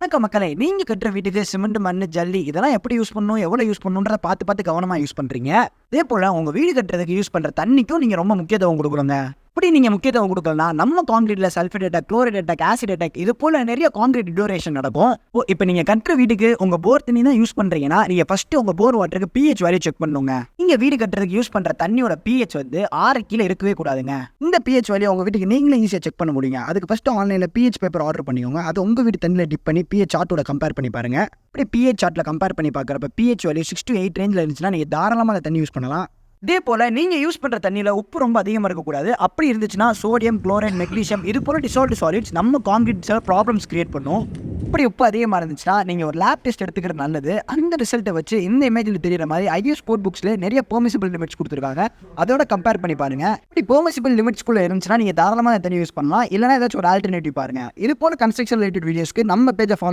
வணக்கம் மக்களே, நீங்க கட்டுற வீட்டுக்கு சிமெண்ட், மண்ணு, ஜல்லி இதெல்லாம் எப்படி யூஸ் பண்ணணும், எவ்வளவு யூஸ் பண்ணணும்ன்றத பார்த்து கவனமா யூஸ் பண்றீங்க. அதே போல உங்க வீடு கட்டுறதுக்கு யூஸ் பண்ற தண்ணிக்கும் நீங்க ரொம்ப முக்கியத்துவம் கொடுக்கணுங்க. இப்படி நீங்க முக்கியத்துவம் கொடுக்கலனா நம்ம கான்கிரீட்ல sulphate attack, chloride attack, acid attack இது போல நிறைய கான்கிரீட் டியூரேஷன் நடக்கும். இப்போ நீங்க கட்டுற வீட்டுக்கு உங்க போர் தண்ணி தான் யூஸ் பண்றீங்கன்னா நீங்க ஃபர்ஸ்ட் உங்க போர் வாட்டருக்கு pH வேல்யூ செக் பண்ணுங்க. நீங்க வீடு கட்டுறதுக்கு யூஸ் பண்ற தண்ணியோட pH வந்து 6 கீழே இருக்கவே கூடாதுங்க. இந்த pH வேல்யூ உங்க வீட்டுக்கு நீங்களே ஈஸியா செக் பண்ண முடியுங்க. அதுக்கு ஃபர்ஸ்ட் ஆன்லைன்ல pH பேப்பர் ஆர்டர் பண்ணிக்கோங்க. அது உங்க வீட்டு தண்ணியில டிப் பண்ணி pH சார்ட்டோட கம்பேர் பண்ணி பாருங்க. இப்படி pH சார்ட்ல கம்பேர் பண்ணி பார்க்கறப்ப pH வேல்யூ 6 to 8 ரேஞ்சில் இருந்துச்சுன்னா நீங்க தாராளமா அந்த தண்ணி யூஸ் பண்ணலாம். இதே போல நீங்க யூஸ் பண்ற தண்ணியில உப்பு ரொம்ப அதிகமா இருக்கக்கூடாது. அப்படி இருந்துச்சுன்னா சோடியம், குளோரைட், மெக்னீசியம் இது போல டிசால்வ்டு சாலிட்ஸ் நம்ம கான்கிரீட்ஸ்ல ப்ராப்ளம்ஸ் கிரியேட் பண்ணும். இப்படி உப்பு அதிகமாக இருந்துச்சுன்னா நீங்கள் ஒரு லேப் டெஸ்ட் எடுத்துக்கிறது நல்லது. அந்த ரிசல்ட்டை வச்சு இந்த இமேஜில் தெரியுற மாதிரி ஐஎஸ் ஸ்போர்ட் புக்ஸில் நிறைய பெர்மிசிபிள் லிமிட்ஸ் கொடுத்துருக்காங்க. அதோட கம்பேர் பண்ணி பாருங்க. இப்படி பெர்மிசிபிள் லிமிட்ஸ்குள்ளே இருந்துச்சுன்னா நீங்கள் தாராளமாக தண்ணி யூஸ் பண்ணலாம். இல்லைனா ஏதாச்சும் ஒரு ஆல்டர்னேட்டிவ் பாருங்க. இது போல கன்ஸ்ட்ரக்ஷன் ரிலேட்டட் வீடியோஸ்க்கு நம்ம பேஜை ஃபாலோ